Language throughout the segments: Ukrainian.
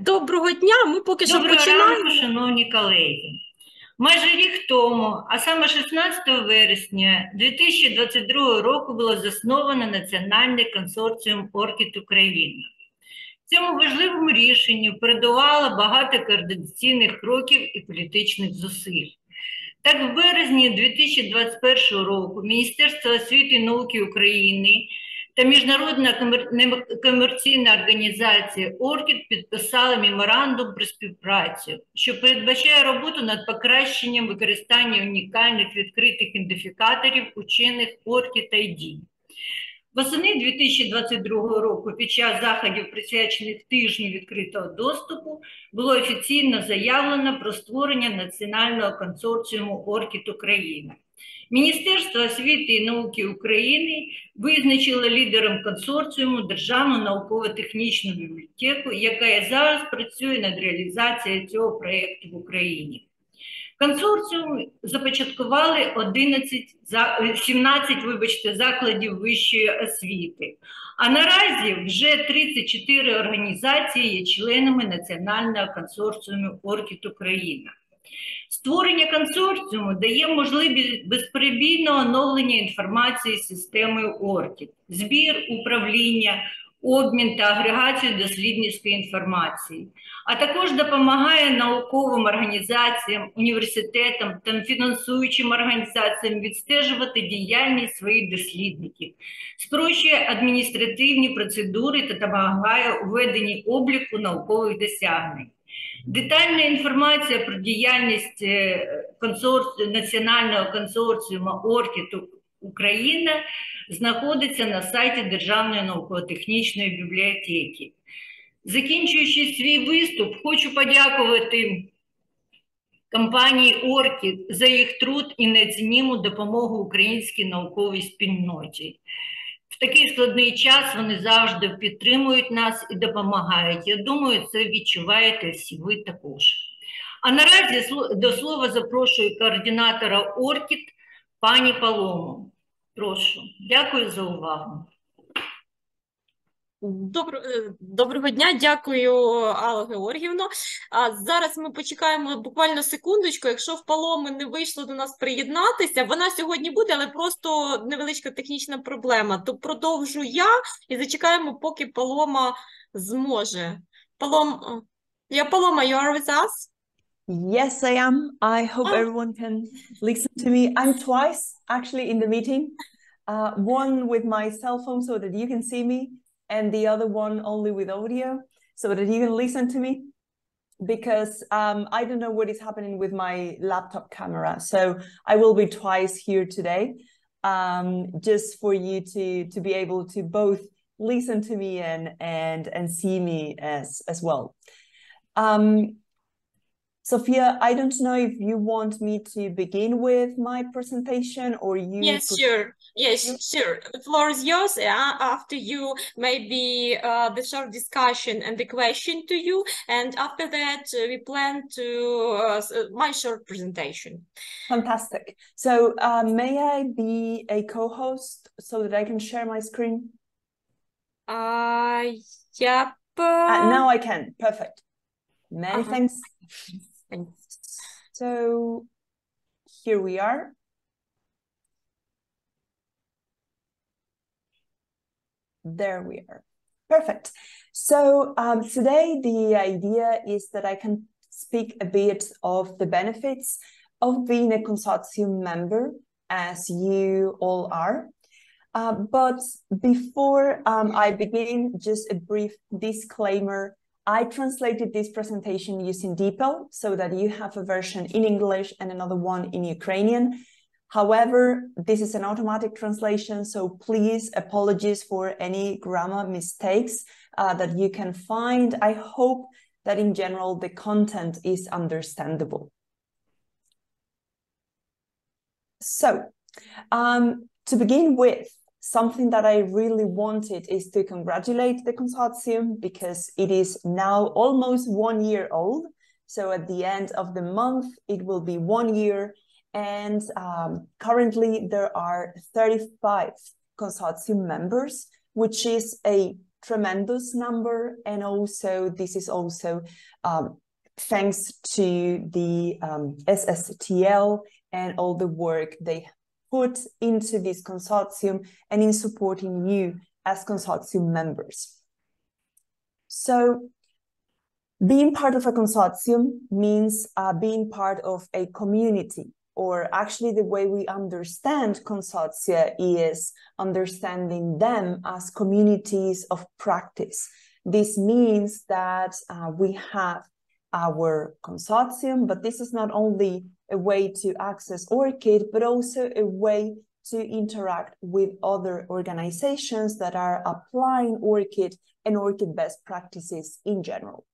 Доброго дня, ми поки що Доброго починаємо. ранку, шановні колеги. Майже рік тому, а саме 16 вересня 2022 року було засновано Національний консорціум ORCID України. Цьому важливому рішенню передувало багато координаційних кроків і політичних зусиль. Так, в березні 2021 року Міністерство освіти і науки України та Міжнародна комерційна організація ORCID підписали меморандум про співпрацю, що передбачає роботу над покращенням використання унікальних відкритих ідентифікаторів учених ORCID ID. Восени 2022 року під час заходів, присвячених тижню відкритого доступу, було офіційно заявлено про створення Національного консорціуму ORCID України. Міністерство освіти і науки України визначило лідером консорціуму Державну науково-технічну бібліотеку, яка зараз працює над реалізацією цього проєкту в Україні. Консорціум започаткували 17 закладів вищої освіти, а наразі вже 34 організації є членами Національного консорціуму ORCID Україна. Створення консорціуму дає можливість безперебійного оновлення інформації з системою ORCID, збір, управління, обмін та агрегацію дослідницької інформації, а також допомагає науковим організаціям, університетам та фінансуючим організаціям відстежувати діяльність своїх дослідників, спрощує адміністративні процедури та допомагає у веденні обліку наукових досягнень. Детальна інформація про діяльність Національного консорціуму ORCID Україна знаходиться на сайті Державної науково-технічної бібліотеки. Закінчуючи свій виступ, хочу подякувати компанії ORCID за їх труд і неоцініму допомогу українській науковій спільноті. В такий складний час вони завжди підтримують нас і допомагають. Я думаю, це відчуваєте всі ви також. А наразі до слова запрошую координатора ORCID пані Палому. Прошу. Дякую за увагу. Доброго дня, дякую, Алла Георгіївна. Зараз ми почекаємо буквально секундочку. Якщо в Паломи не вийшло до нас приєднатися, вона сьогодні буде, але просто невеличка технічна проблема. То продовжу я і зачекаємо, поки Палома зможе. Палома, you are with us? Yes, I am. I hope everyone can listen to me. I'm twice actually in the meeting. One with my cell phone so that you can see me, and the other one only with audio so that you can listen to me, because I don't know what is happening with my laptop camera. So I will be twice here today, just for you to be able to both listen to me and see me as well. Sophia, I don't know if you want me to begin with my presentation or you... Yes, sure. Yes, sure. The floor is yours. After you, maybe the short discussion and the question to you. And after that, we plan to my short presentation. Fantastic. So may I be a co-host so that I can share my screen? Yep. Now I can. Perfect. Many thanks. So here we are. There we are. Perfect. So today the idea is that I can speak a bit of the benefits of being a consortium member, as you all are. But before I begin, just a brief disclaimer. I translated this presentation using DeepL so that you have a version in English and another one in Ukrainian. However, this is an automatic translation, so please apologies for any grammar mistakes that you can find. I hope that in general the content is understandable. So, to begin with, something that I really wanted is to congratulate the consortium, because it is now almost 1 year old. So at the end of the month, it will be 1 year. And currently there are 35 consortium members, which is a tremendous number, and also this is also thanks to the SSTL and all the work they put into this consortium and in supporting you as consortium members. So being part of a consortium means being part of a community, or actually the way we understand consortia is understanding them as communities of practice. This means that we have our consortium, but this is not only a way to access ORCID, but also a way to interact with other organizations that are applying ORCID and ORCID best practices in general.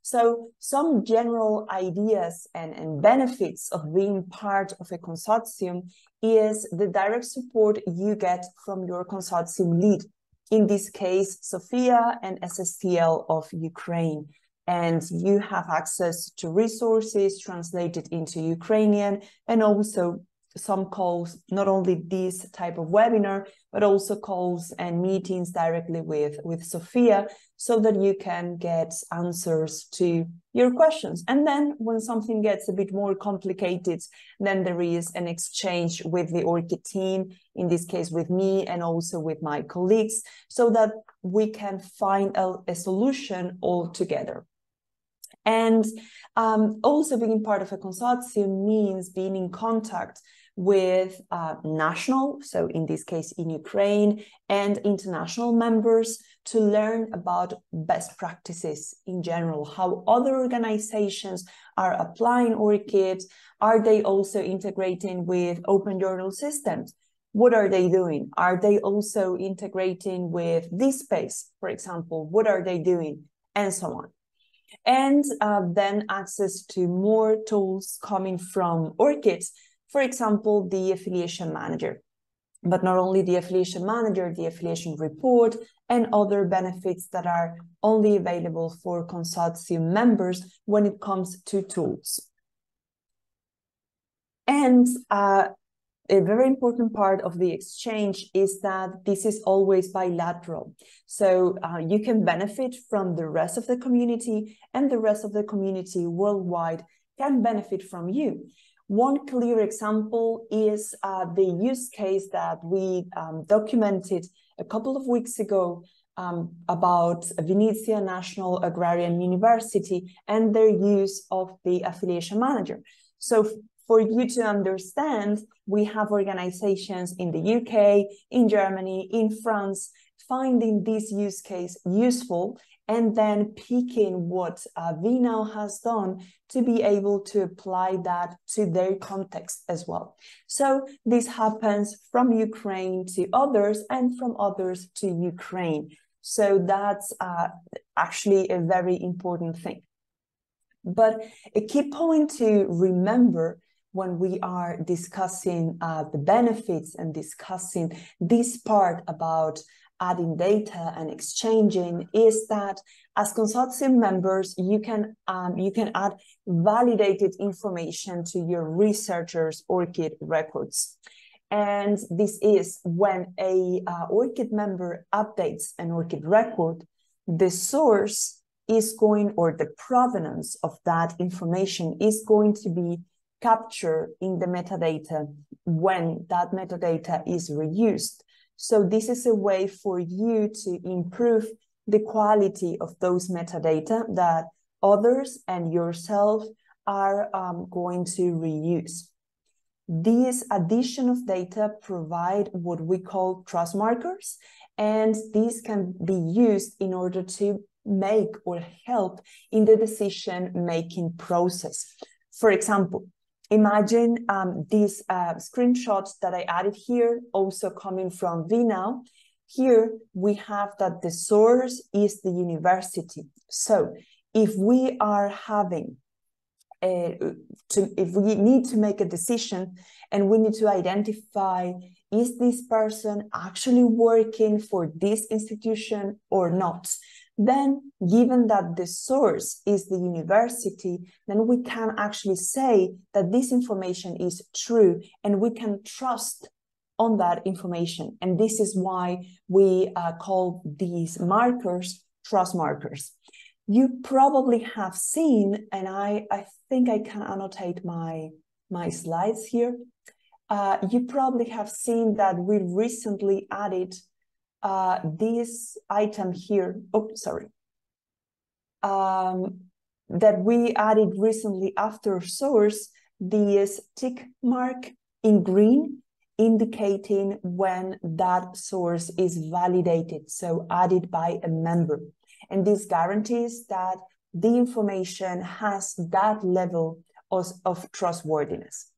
So some general ideas and benefits of being part of a consortium is the direct support you get from your consortium lead. In this case, Sofia and SSTL of Ukraine. And you have access to resources translated into Ukrainian, and also some calls, not only this type of webinar, but also calls and meetings directly with Sofia, so that you can get answers to your questions. And then when something gets a bit more complicated, then there is an exchange with the ORCID team, in this case with me and also with my colleagues, so that we can find a solution all together. And also being part of a consortium means being in contact with national, so in this case in Ukraine, and international members to learn about best practices in general, how other organizations are applying ORCID. Are they also integrating with open journal systems? What are they doing? Are they also integrating with this space, for example? What are they doing? And so on. And then access to more tools coming from ORCID, for example, the affiliation manager. But not only the affiliation manager, the affiliation report, and other benefits that are only available for consortium members when it comes to tools. And a very important part of the exchange is that this is always bilateral. So you can benefit from the rest of the community, and the rest of the community worldwide can benefit from you. One clear example is the use case that we documented a couple of weeks ago about Vinnytsia National Agrarian University and their use of the affiliation manager. So for you to understand, we have organizations in the UK, in Germany, in France, finding this use case useful, and then picking what VNOW has done to be able to apply that to their context as well. So this happens from Ukraine to others, and from others to Ukraine. So that's actually a very important thing. But a key point to remember when we are discussing the benefits and discussing this part about adding data and exchanging is that as consortium members, you can add validated information to your researchers' ORCID records. And this is when a ORCID member updates an ORCID record, the source is going, or the provenance of that information is going to be captured in the metadata when that metadata is reused. So this is a way for you to improve the quality of those metadata that others and yourself are going to reuse. This addition of data provide what we call trust markers, and these can be used in order to make or help in the decision-making process. For example, imagine these screenshots that I added here, also coming from VNOW. Here we have that the source is the university. So if we are having if we need to make a decision and we need to identify, is this person actually working for this institution or not? Then, given that the source is the university, then we can actually say that this information is true and we can trust on that information. And this is why we call these markers trust markers. You probably have seen, and I think I can annotate my slides here. You probably have seen that we recently added this item here. Oh, sorry. That we added recently after source, this tick mark in green, indicating when that source is validated, so added by a member. And this guarantees that the information has that level of trustworthiness.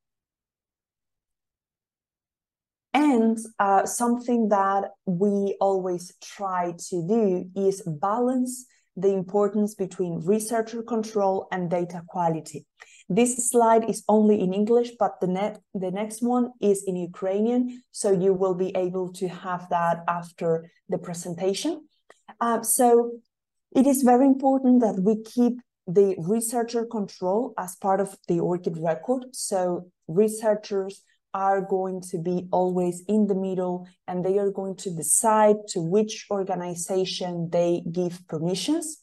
And something that we always try to do is balance the importance between researcher control and data quality. This slide is only in English, but the next one is in Ukrainian, so you will be able to have that after the presentation. So it is very important that we keep the researcher control as part of the ORCID record. So researchers are going to be always in the middle, and they are going to decide to which organization they give permissions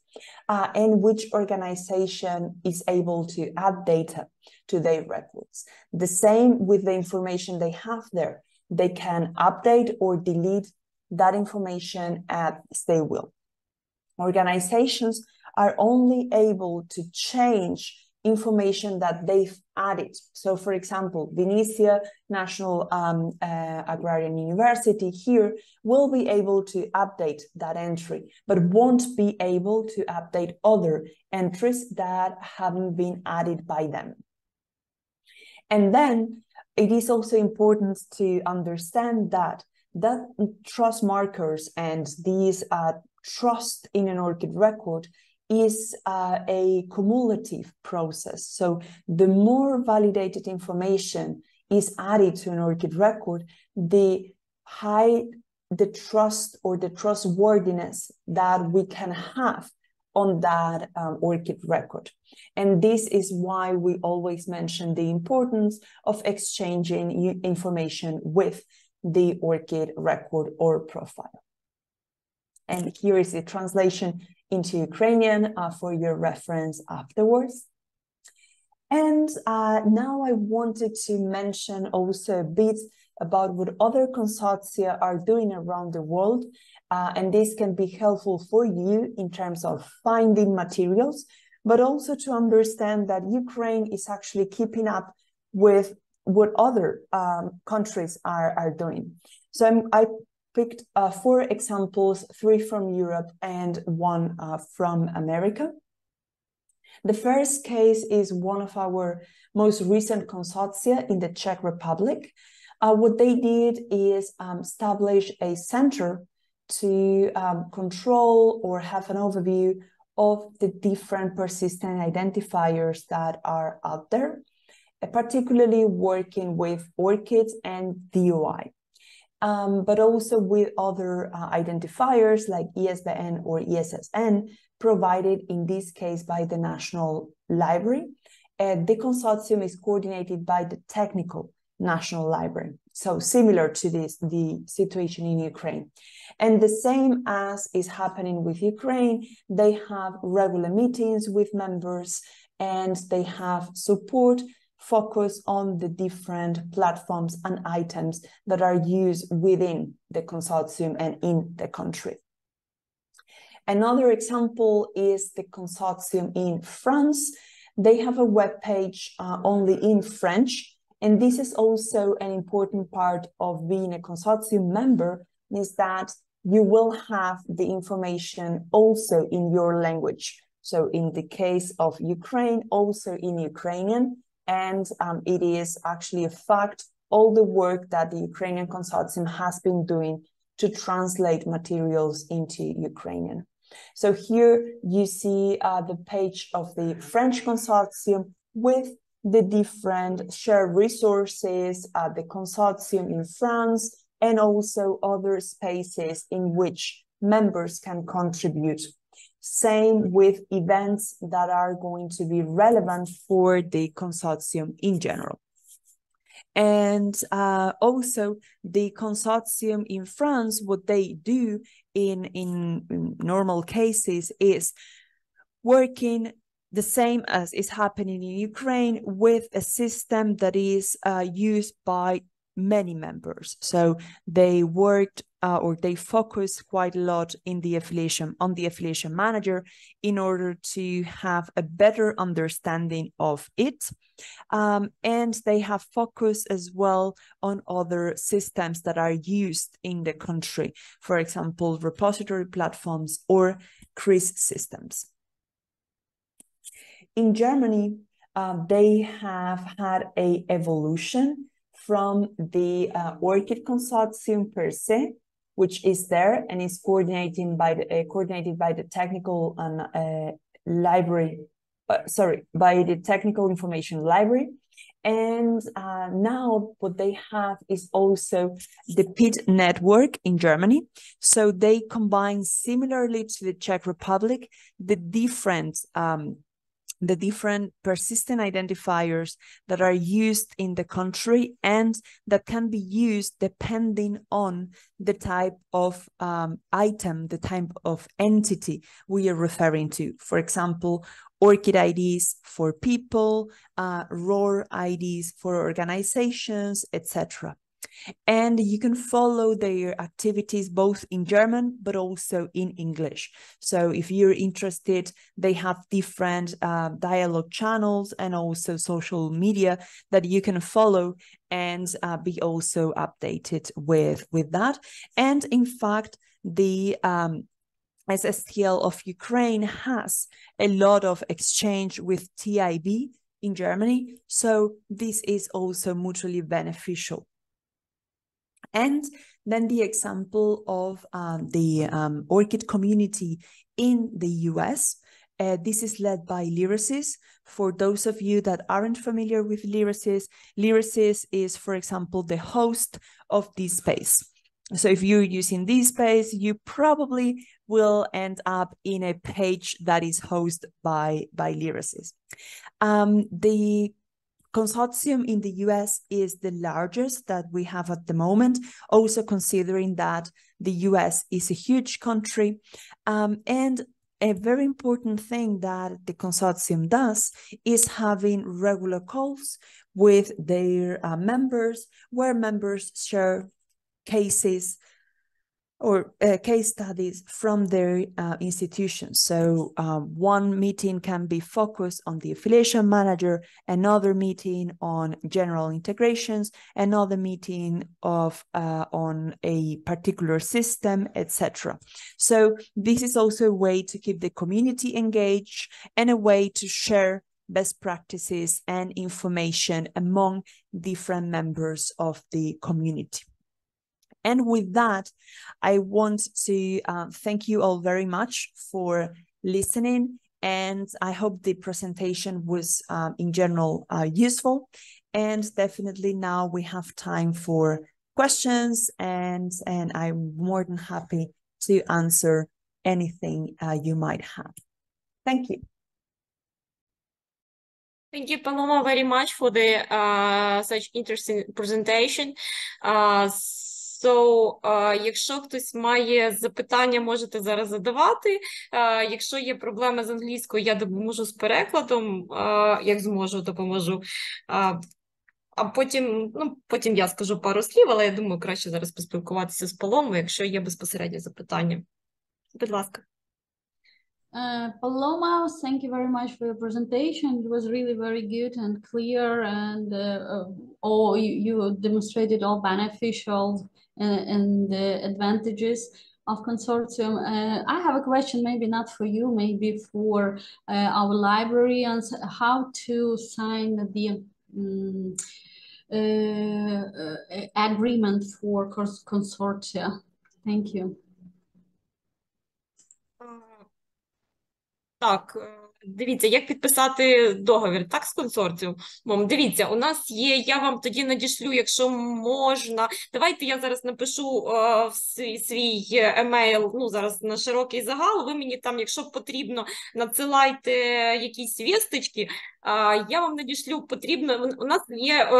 and which organization is able to add data to their records. The same with the information they have there. They can update or delete that information as they will. Organizations are only able to change information that they've added. So, for example, Vinnytsia National Agrarian University here will be able to update that entry, but won't be able to update other entries that haven't been added by them. And then it is also important to understand that trust markers and these trust in an ORCID record is a cumulative process. So the more validated information is added to an ORCID record, the higher the trust or the trustworthiness that we can have on that ORCID record. And this is why we always mention the importance of exchanging information with the ORCID record or profile. And here is the translation into Ukrainian for your reference afterwards. And now I wanted to mention also a bit about what other consortia are doing around the world. And this can be helpful for you in terms of finding materials, but also to understand that Ukraine is actually keeping up with what other countries are doing. So I picked 4 examples, 3 from Europe and 1 from America. The first case is one of our most recent consortia in the Czech Republic. What they did is establish a center to control or have an overview of the different persistent identifiers that are out there, particularly working with ORCID and DOI. But also with other identifiers like ISBN or ISSN provided in this case by the National Library. The consortium is coordinated by the Technical National Library. So similar to the situation in Ukraine. And the same as is happening with Ukraine, they have regular meetings with members and they have support focus on the different platforms and items that are used within the consortium and in the country. Another example is the consortium in France. They have a web page only in French, and this is also an important part of being a consortium member, is that you will have the information also in your language. So in the case of Ukraine, also in Ukrainian, and it is actually a fact, all the work that the Ukrainian consortium has been doing to translate materials into Ukrainian. So here you see the page of the French consortium with the different shared resources, the consortium in France, and also other spaces in which members can contribute. Same with events that are going to be relevant for the consortium in general. And also the consortium in France, what they do in normal cases is working the same as is happening in Ukraine with a system that is used by many members. So they worked or they focus quite a lot in the affiliation on the affiliation manager in order to have a better understanding of it. And they have focused as well on other systems that are used in the country, for example, repository platforms or CRIS systems. In Germany, they have had an evolution from the ORCID consortium per se, which is there and is coordinated by the technical and by the technical information library. And now what they have is also the PIT network in Germany. So they combine, similarly to the Czech Republic, the different persistent identifiers that are used in the country and that can be used depending on the type of item, the type of entity we are referring to. For example, ORCID IDs for people, ROR IDs for organizations, etc. And you can follow their activities both in German, but also in English. So if you're interested, they have different dialogue channels and also social media that you can follow and be also updated with that. And in fact, the SSTL of Ukraine has a lot of exchange with TIB in Germany. So this is also mutually beneficial. And then the example of the ORCID community in the US. This is led by Lyrasis. For those of you that aren't familiar with Lyrasis, Lyrasis is, for example, the host of this space. So if you're using this space, you probably will end up in a page that is hosted by Lyrasis. The consortium in the US is the largest that we have at the moment, also considering that the US is a huge country. And a very important thing that the consortium does is having regular calls with their members, where members share cases or case studies from their institutions. So one meeting can be focused on the affiliation manager, another meeting on general integrations, another meeting on a particular system, etc. So this is also a way to keep the community engaged and a way to share best practices and information among different members of the community. And with that, I want to thank you all very much for listening. And I hope the presentation was in general useful. And definitely now we have time for questions, and I'm more than happy to answer anything you might have. Thank you. Thank you, Paloma, very much for the such interesting presentation. Якщо хтось має запитання, можете зараз задавати. Якщо є проблеми з англійською, я допоможу з перекладом, як зможу, допоможу. А потім я скажу пару слів, але я думаю, краще зараз поспілкуватися з Паломою, якщо є безпосередньо запитання. Будь ласка. Paloma, thank you very much for your presentation. It was really very good and clear, and you demonstrated all beneficial and the advantages of consortium. I have a question, maybe not for you, maybe for our librarians, how to sign the agreement for consortia. Thank you. Так, Дивіться, як підписати договір, так, з консорціумом? Дивіться, у нас є, я вам тоді надішлю, якщо можна. Давайте я зараз напишу в свій емейл, ну, зараз на широкий загал, ви мені там, якщо потрібно, надсилайте якісь вісточки, я вам надішлю, потрібно, у нас є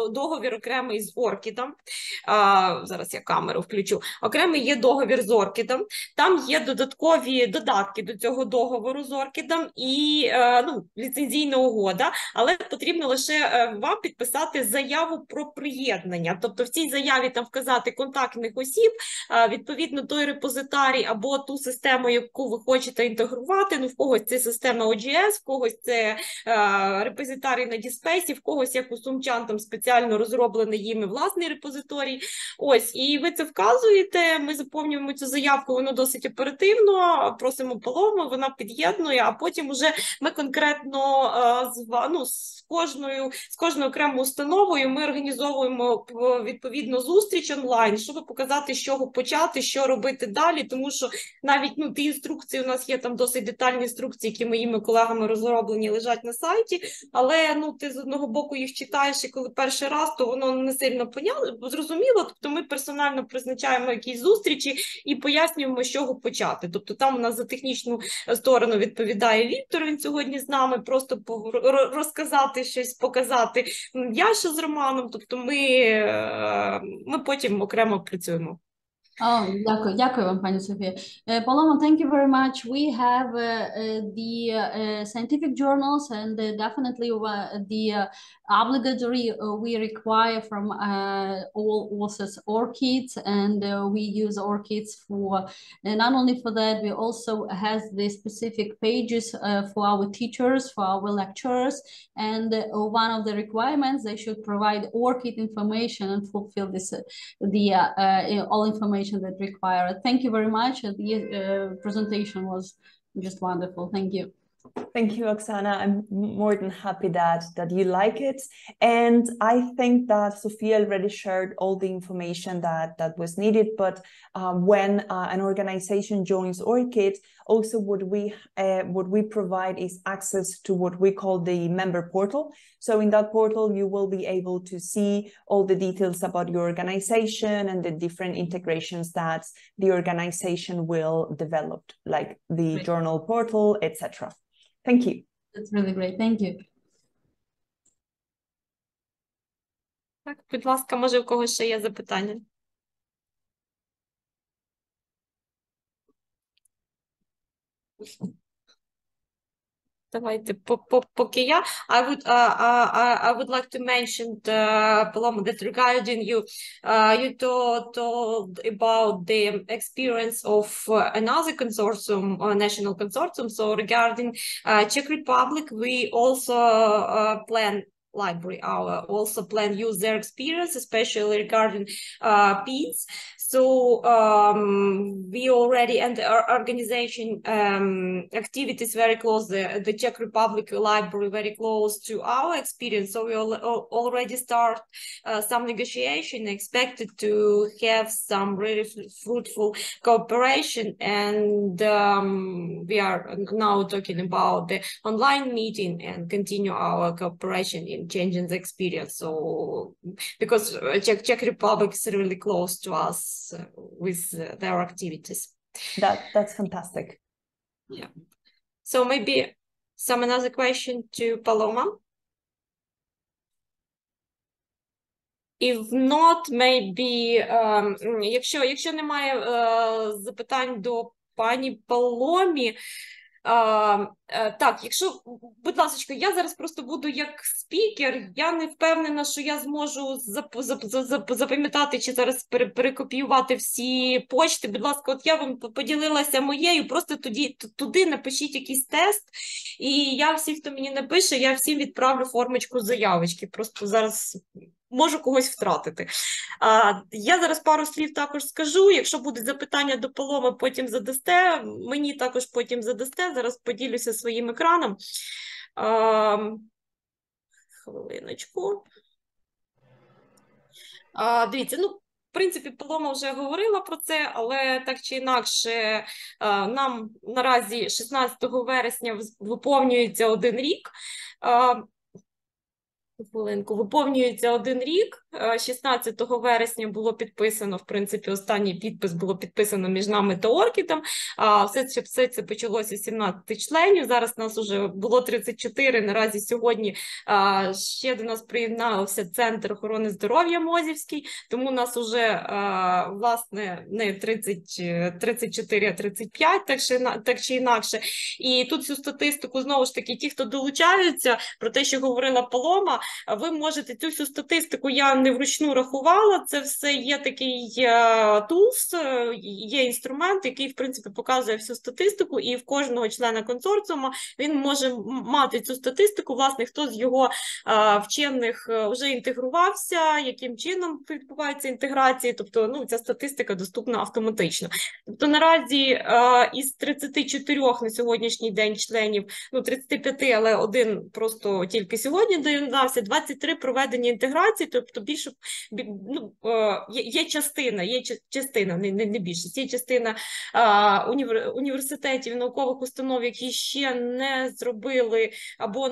договір окремий з ORCID, зараз я камеру включу, окремий є договір з ORCID, там є додаткові додатки до цього договору з ORCID і ліцензійна угода, але потрібно лише вам підписати заяву про приєднання. Тобто в цій заяві там вказати контактних осіб, відповідно той репозитарій або ту систему, яку ви хочете інтегрувати, ну в когось це система OGS, в когось це репозитарій на Діспейсі, в когось, як у сумчан, там спеціально розроблений їми власний репозиторій. Ось, і ви це вказуєте, ми заповнюємо цю заявку, воно досить оперативно, просимо Палому, вона під'єднує, а потім уже ми конкретно з кожною окремою установою ми організовуємо відповідно зустріч онлайн, щоб показати, з чого почати, що робити далі, тому що навіть ті інструкції, у нас є там досить детальні інструкції, які моїми колегами розроблені, лежать на сайті, але ти з одного боку їх читаєш, і коли перший раз, то воно не сильно зрозуміло, тобто ми персонально призначаємо якісь зустрічі і пояснюємо, з чого почати. Тобто там у нас за технічну сторону відповідає Віктор, він сьогодні з нами, просто розказати щось, показати Яша з Романом, тобто ми потім окремо працюємо. Дякую вам, пані Софія. Paloma, thank you very much. We have the scientific journals and definitely the obligatory we require from all authors ORCIDs, and we use ORCIDs for not only for that, we also has the specific pages for our teachers, for our lecturers, and one of the requirements, they should provide ORCID information and fulfill this all information that required. Thank you very much. The presentation was just wonderful. Thank you. Thank you, Oksana. I'm more than happy that you like it. And I think that Sophia already shared all the information that was needed. But when an organization joins ORCID, also what we provide is access to what we call the member portal. So in that portal, you will be able to see all the details about your organization and the different integrations that the organization will develop, like the journal portal, etc. Thank you. That's really great. Thank you. Так, будь ласка, може у когось ще є запитання? Давайте, поки я. I would like to mention, Paloma, that regarding you told about the experience of another consortium, national consortium. So regarding Czech Republic, we also plan use their experience, especially regarding PEDS. So we already, and our organization activities very close, the Czech Republic library very close to our experience. So we already start some negotiation, expected to have some really fruitful cooperation. And we are now talking about the online meeting and continue our cooperation in changing the experience. So because Czech Republic is really close to us with their activities. That's fantastic. Yeah. So maybe another question to Paloma. If not, maybe, якщо немає запитань до пані Паломі, так, якщо, будь ласка, я зараз просто буду як спікер, я не впевнена, що я зможу запам'ятати чи зараз перекопіювати всі почти. Будь ласка, от я вам поділилася моєю, просто туди напишіть якийсь тест, і я всім, хто мені напише, я всім відправлю формочку заявочки, просто зараз можу когось втратити. Я зараз пару слів також скажу, якщо будуть запитання до Паломи, потім задасте, мені також потім задасте, зараз поділюся своїм екраном. Хвилиночку. Дивіться, В принципі, Палома вже говорила про це, але так чи інакше, нам наразі 16 вересня виповнюється 1 рік. Хвилинку, виповнюється 1 рік. 16 вересня було підписано, в принципі, останній підпис було підписано між нами та ORCID. Все це почалося з 17 членів, зараз нас вже було 34, наразі сьогодні ще до нас приєднався Центр охорони здоров'я Мозівський, тому нас вже, власне, не 34, а 35, так чи інакше. І тут цю статистику, знову ж таки, ті, хто долучаються, про те, що говорила Палома, ви можете цю всю статистику, я не вручну рахувала, це все є такий тулс, є інструмент, який, в принципі, показує всю статистику, і в кожного члена консорціуму він може мати цю статистику, власне, хто з його вчених вже інтегрувався, яким чином відбувається інтеграція, тобто, ну, ця статистика доступна автоматично. Тобто, наразі із 34 на сьогоднішній день членів, ну, 35, але 1 просто тільки сьогодні доєднався, 23 проведені інтеграції, тобто більше, ну, є частина, не більшість, є частина університетів, наукових установ, які ще не зробили або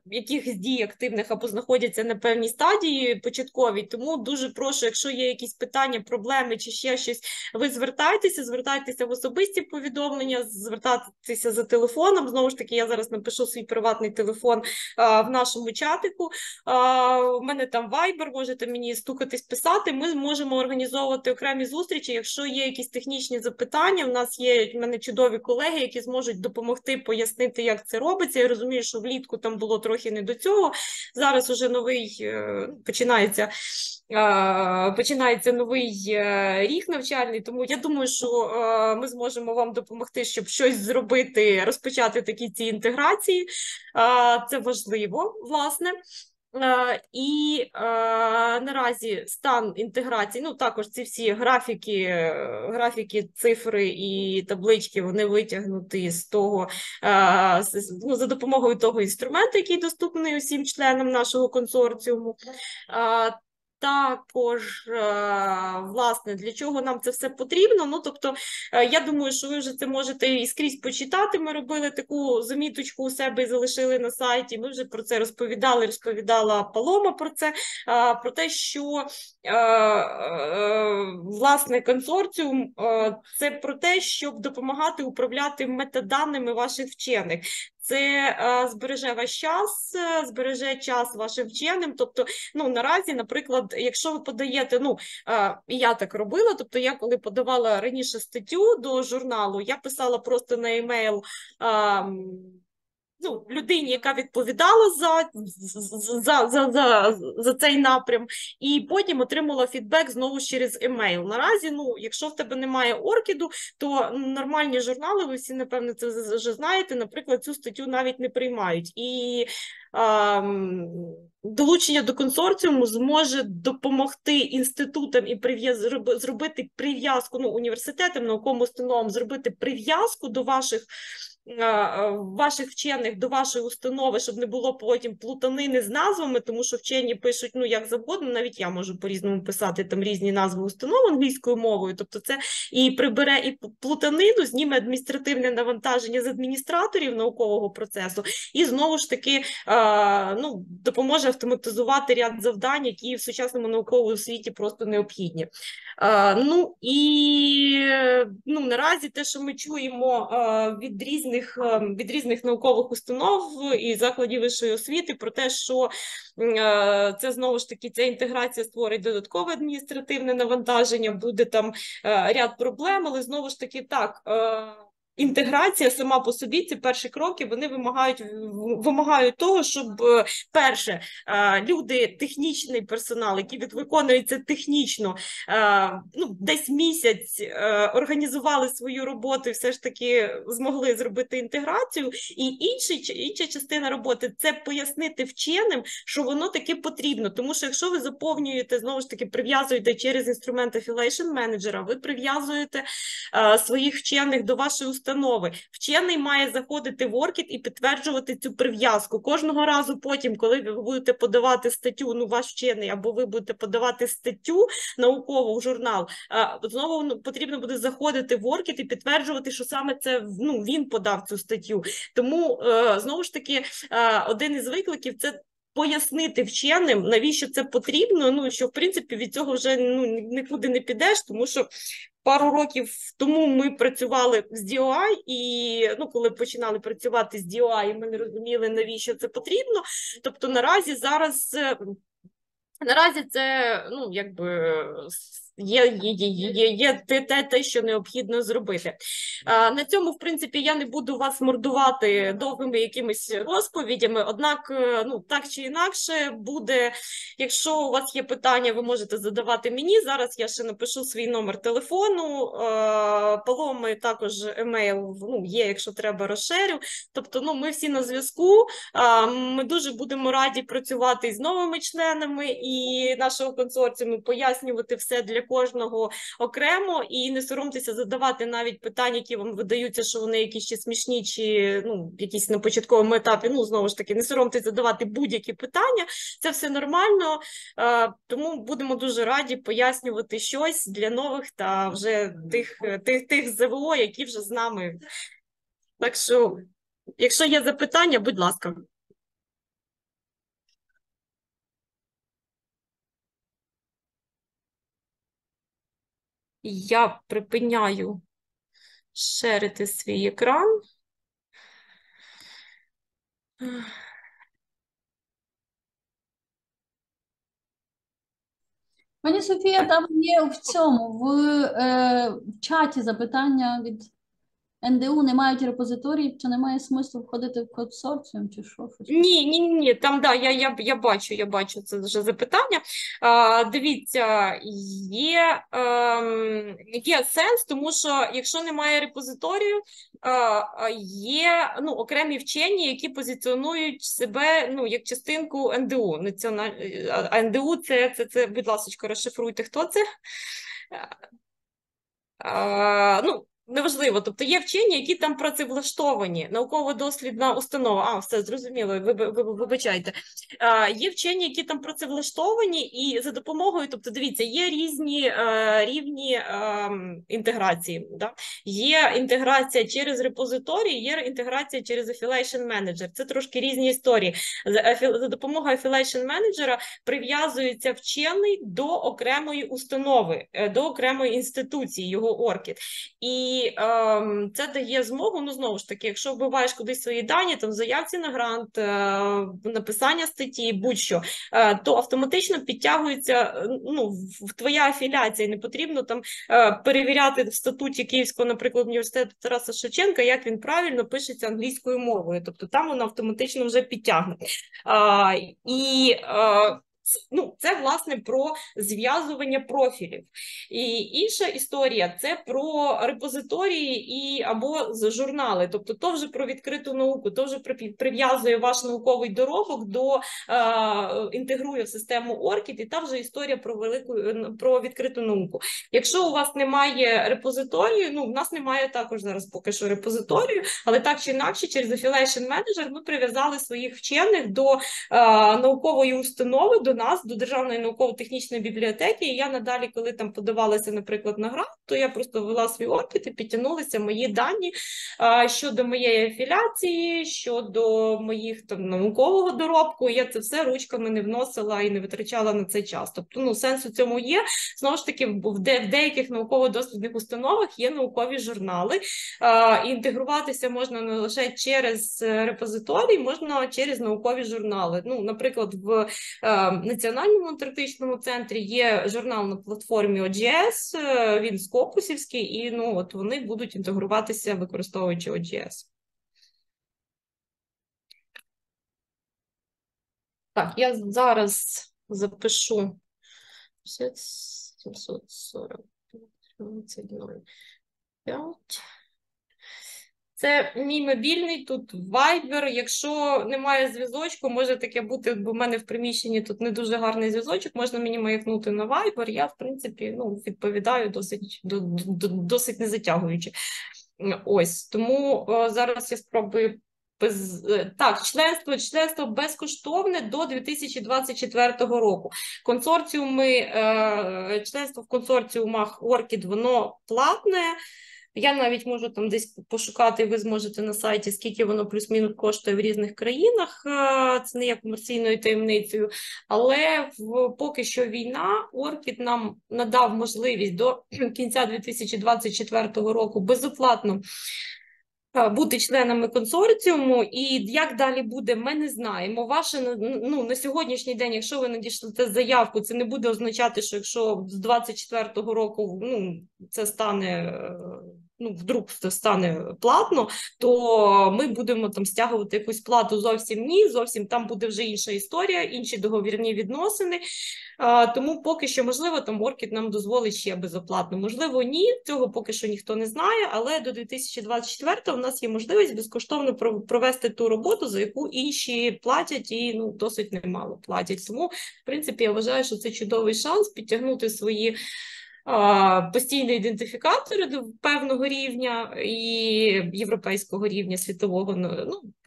якихось дій активних, або знаходяться на певній стадії початковій, тому дуже прошу, якщо є якісь питання, проблеми чи ще щось, ви звертайтеся в особисті повідомлення, звертайтеся за телефоном, знову ж таки, я зараз напишу свій приватний телефон в нашому чатику, у мене там Viber, можете мені стукатись, писати, ми зможемо організовувати окремі зустрічі, якщо є якісь технічні запитання, в мене чудові колеги, які зможуть допомогти, пояснити, як це робиться, я розумію, що влітку там було трохи не до цього, зараз уже новий, починається новий рік навчальний, тому я думаю, що ми зможемо вам допомогти, щоб щось зробити, розпочати такі ці інтеграції, це важливо, власне. І наразі стан інтеграції, ну також ці всі графіки, цифри і таблички, вони витягнуті з того, ну, за допомогою того інструменту, який доступний усім членам нашого консорціуму. Також, власне, для чого нам це все потрібно? Ну, тобто, я думаю, що ви вже це можете і скрізь почитати. Ми робили таку заміточку у себе і залишили на сайті. Ми вже про це розповідала Палома про це, про те, що, власне, консорціум – це про те, щоб допомагати управляти метаданими ваших вчених. Це збереже ваш час, збереже час вашим вченим, тобто, ну, наразі, наприклад, якщо ви подаєте, ну, я так робила, тобто я коли подавала раніше статтю до журналу, я писала просто на емейл, ну, людині, яка відповідала за цей напрям, і потім отримала фідбек знову через емейл. Наразі, ну, якщо в тебе немає ORCID, то нормальні журнали, ви всі, напевно, це вже знаєте, наприклад, цю статтю навіть не приймають. І долучення до консорціуму зможе допомогти інститутам і зробити прив'язку, ну, університетам, науковим установам, зробити прив'язку до ваших вчених, до вашої установи, щоб не було потім плутанини з назвами, тому що вчені пишуть, ну, як завгодно, навіть я можу по-різному писати там різні назви установ англійською мовою, тобто це і прибере і плутанину, зніме адміністративне навантаження з адміністраторів наукового процесу, і знову ж таки, ну, допоможе автоматизувати ряд завдань, які в сучасному науковому світі просто необхідні. Ну, і, ну, наразі те, що ми чуємо від різних наукових установ і закладів вищої освіти про те, що це знову ж таки ця інтеграція створить додаткове адміністративне навантаження, буде там ряд проблем, але знову ж таки так, інтеграція сама по собі, ці перші кроки, вони вимагають того, щоб, перше, люди, технічний персонал, який виконується технічно, ну, десь місяць організували свою роботу і все ж таки змогли зробити інтеграцію. І інша частина роботи – це пояснити вченим, що воно таки потрібно. Тому що якщо ви заповнюєте, знову ж таки, прив'язуєте через інструмент Affiliation Manager, ви прив'язуєте своїх вчених до вашої установи, установи. Вчений має заходити в ORCID і підтверджувати цю прив'язку. Кожного разу потім, коли ви будете подавати статтю, ну, ваш вчений, або ви будете подавати статтю наукову в журнал, знову потрібно буде заходити в ORCID і підтверджувати, що саме це, ну, він подав цю статтю. Тому, знову ж таки, один із викликів – це пояснити вченим, навіщо це потрібно, ну, що, в принципі, від цього вже, ну, нікуди не підеш, тому що пару років тому ми працювали з DOI, і, ну, коли починали працювати з DOI, ми не розуміли, навіщо це потрібно. Тобто наразі це, ну, якби, є те, що необхідно зробити. На цьому, в принципі, я не буду вас мордувати довгими якимись розповідями, однак, ну, так чи інакше буде, якщо у вас є питання, ви можете задавати мені, зараз я ще напишу свій номер телефону, Паломи також емейл, ну, є, якщо треба, розшерю, тобто, ну, ми всі на зв'язку, ми дуже будемо раді працювати з новими членами і нашого консорціуму, пояснювати все для кожного окремо і не соромтеся задавати навіть питання, які вам видаються, що вони якісь чи смішні, чи, ну, якісь на початковому етапі, ну, знову ж таки, не соромтеся задавати будь-які питання, це все нормально, тому будемо дуже раді пояснювати щось для нових та вже тих ЗВО, які вже з нами. Так що, якщо є запитання, будь ласка. Я припиняю шерити свій екран. Пані Софія, там є в цьому, в чаті запитання від НДУ, не мають репозиторії, чи немає смислу входити в консорціум, чи що? Ні, там, да, я бачу це вже запитання. Дивіться, є сенс, тому що якщо немає репозиторію, є, ну, окремі вчені, які позиціонують себе, ну, як частинку НДУ. НДУ це, будь ласка, розшифруйте, хто це. Ну, неважливо, тобто є вчені, які там працевлаштовані, науково-дослідна установа, все, зрозуміло, вибачайте. Є вчені, які там працевлаштовані, і за допомогою, тобто, дивіться, є різні рівні інтеграції. Да? Є інтеграція через репозиторій, є інтеграція через Affiliation Manager. Це трошки різні історії. За допомогою Affiliation Manager прив'язується вчений до окремої установи, до окремої інституції, його ORCID. І це дає змогу, ну, знову ж таки, якщо вбиваєш кудись свої дані, там, в заявці на грант, написання статті, будь-що, то автоматично підтягується, ну, твоя афіліація, не потрібно там перевіряти в статуті Київського, наприклад, університету Тараса Шевченка, як він правильно пишеться англійською мовою, тобто там воно автоматично вже підтягне. Ну, це, власне, про зв'язування профілів. І інша історія – це про репозиторії або журнали. Тобто, то вже про відкриту науку, то вже прив'язує ваш науковий доробок інтегрує в систему ORCID, і там вже історія про відкриту науку. Якщо у вас немає репозиторію, ну, в нас немає також зараз поки що репозиторію, але так чи інакше, через Affiliation Manager ми прив'язали своїх вчених до наукової установи, до нас, до Державної науково-технічної бібліотеки, і я надалі, коли там подавалася, наприклад, на грант, то я просто ввела свій ORCID і підтягнулися мої дані щодо моєї афіляції, щодо моїх там наукового доробку, я це все ручками не вносила і не витрачала на цей час. Тобто, ну, сенс у цьому є. Знову ж таки, в деяких науково-дослідних установах є наукові журнали, інтегруватися можна не лише через репозиторій, можна через наукові журнали. Ну, наприклад, в Національному антарктичному центрі є журнал на платформі OGS, він скопусівський, і, ну, от вони будуть інтегруватися, використовуючи OGS. Так, я зараз запишу 740. Це мій мобільний, тут Viber. Якщо немає зв'язочку, може таке бути, бо в мене в приміщенні тут не дуже гарний зв'язочок, можна мені маякнути на Viber. Я, в принципі, ну, відповідаю досить не затягуючи. Ось, тому зараз я спробую. Так, членство безкоштовне до 2024 року. Членство в консорціумах ORCID, воно платне. Я навіть можу там десь пошукати, ви зможете на сайті, скільки воно плюс-мінус коштує в різних країнах. Це не є комерційною таємницею. Але поки що війна, ORCID нам надав можливість до кінця 2024 року безоплатно бути членами консорціуму, і як далі буде, ми не знаємо. На сьогоднішній день, якщо ви надішлете заявку, це не буде означати, що якщо з 2024 року це стане, вдруг це стане платно, то ми будемо там стягувати якусь плату. Зовсім ні, зовсім там буде вже інша історія, інші договірні відносини. Тому поки що, можливо, там ORCID нам дозволить ще безоплатно. Можливо, ні, цього поки що ніхто не знає, але до 2024 у нас є можливість безкоштовно провести ту роботу, за яку інші платять і досить немало платять. Тому, в принципі, я вважаю, що це чудовий шанс підтягнути свої постійні ідентифікатори до певного рівня і європейського рівня, світового,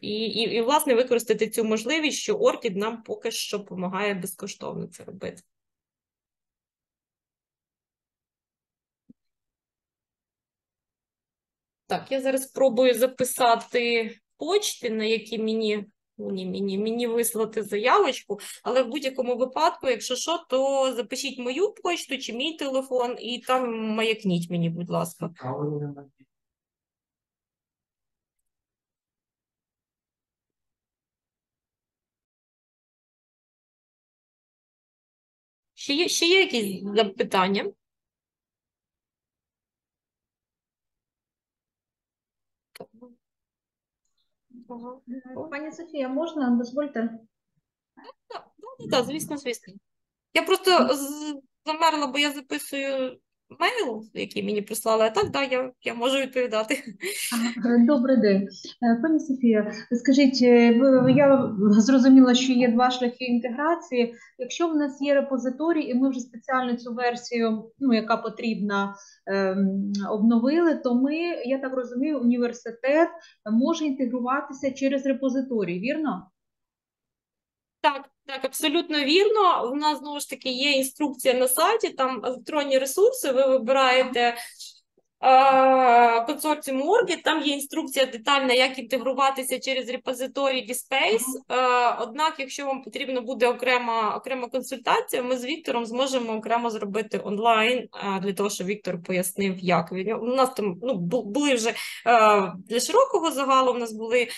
і власне використати цю можливість, що ORCID нам поки що допомагає безкоштовно це робити. Так, я зараз спробую записати почти, на які мені вислати заявочку, але в будь-якому випадку, якщо що, то запишіть мою почту чи мій телефон і там маякніть мені, будь ласка. Ще є якісь запитання? Пані Софія, можна? Дозвольте? Так, звісно. Я просто замерла, бо я записую мейл, який мені прислали, а так, я можу відповідати. Добрий день. Пані Софія, скажіть, я зрозуміла, що є два шляхи інтеграції. Якщо в нас є репозиторій, і ми вже спеціально цю версію, яка потрібна, обновили, то ми, я так розумію, університет може інтегруватися через репозиторій, вірно? Так, абсолютно вірно. У нас, знову ж таки, є інструкція на сайті, там електронні ресурси, ви вибираєте консорціум ORCID, там є інструкція детальна, як інтегруватися через репозиторій DSpace. Однак, якщо вам потрібна буде окрема консультація, ми з Віктором зможемо окремо зробити онлайн, для того, щоб Віктор пояснив, як. У нас там були вже для широкого загалу, у нас були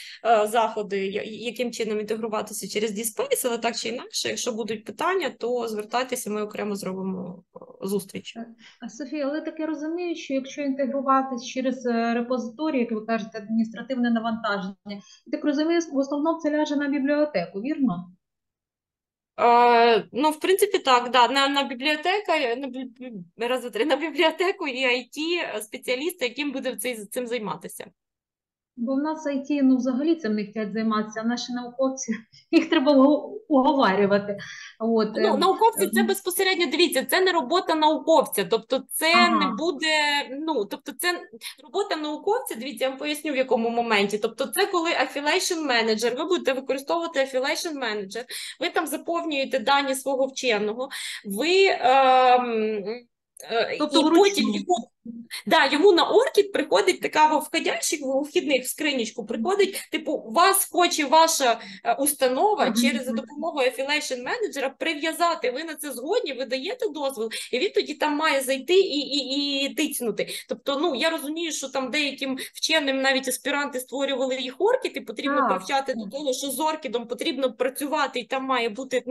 заходи, яким чином інтегруватися через DSpace, але так чи інакше, якщо будуть питання, то звертайтеся, ми окремо зробимо зустріч. Софія, але так я розумію, що якщо інтегруватись через репозиторій, як ви кажете, адміністративне навантаження, я так розумію, в основному це ляже на бібліотеку, вірно? В принципі, так, да. На бібліотеку і IT-спеціаліста, яким буде цим займатися. Бо в нас IT, взагалі цим не хочуть займатися, а наші науковці, їх треба уговарювати. Науковці, це безпосередньо, дивіться, це не робота науковця, тобто це не буде, це робота науковця, дивіться, я вам поясню в якому моменті, тобто це коли affiliation manager, ви будете використовувати affiliation manager, ви там заповнюєте дані свого вченого, Тобто і потім йому на ORCID приходить така у вхідних в скринічку приходить, вас хоче ваша установа через за допомогою affiliation менеджера прив'язати, ви на це згодні, ви даєте дозвіл, і він тоді там має зайти і тицнути. Тобто, я розумію, що там деяким вченим навіть аспіранти створювали їх ORCID, і потрібно привчати до того, що з ORCID потрібно працювати, і там має бути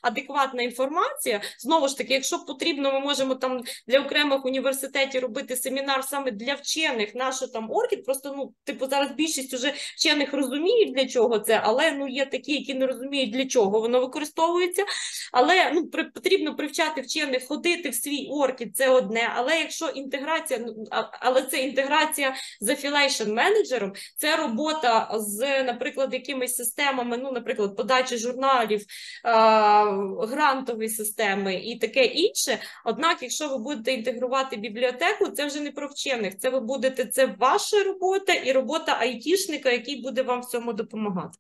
адекватна інформація. Знову ж таки, якщо потрібно, ми можемо там для окремих університетів робити семінар саме для вчених, нашу там ORCID, просто, зараз більшість уже вчених розуміють, для чого це, але, є такі, які не розуміють, для чого воно використовується, але, потрібно привчати вчених ходити в свій ORCID, це одне, але якщо інтеграція, але це інтеграція з affiliation менеджером, це робота з, наприклад, якимись системами, наприклад, подачі журналів, грантові системи і таке інше, однак, якщо ви будете інтегрувати бібліотеку, це вже не про вчених, це ви будете, це ваша робота і робота айтішника, який буде вам в цьому допомагати.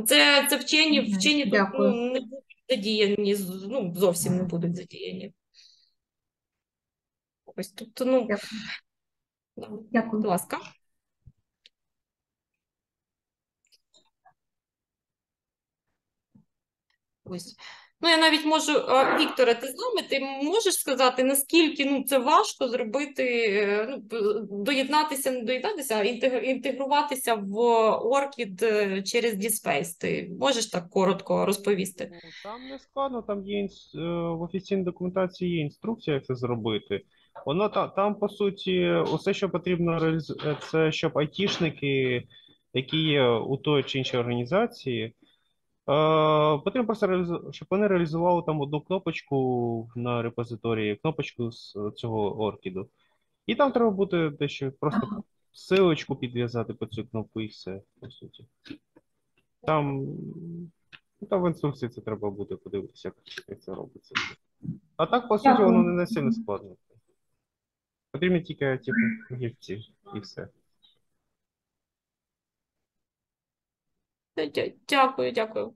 Це вчені тут Дякую. не будуть задіяні, ну, зовсім не будуть задіяні. Ось тут, ну, Дякую. будь ласка. Ось. Ну, я навіть можу, Вікторе, ти з нами, ти можеш сказати, наскільки, ну, це важко зробити, ну, доєднатися, не доєднатися, а інтегруватися в ORCID через DSpace? Ти можеш так коротко розповісти? Ну, там не складно, там є в офіційній документації є інструкція, як це зробити. Воно там, по суті, усе, що потрібно, це щоб айтішники, які є у той чи іншій організації, потрібно просто щоб вони реалізували там одну кнопочку на репозиторії, кнопочку з цього оркіду. І там треба буде дещо просто силочку підв'язати по цю кнопку і все, по суті. Там, там в інструкції це треба буде подивитися, як це робиться. А так, по суті, воно не сильно складно. Потрібні тільки ті гільці і все. Дякую, дякую.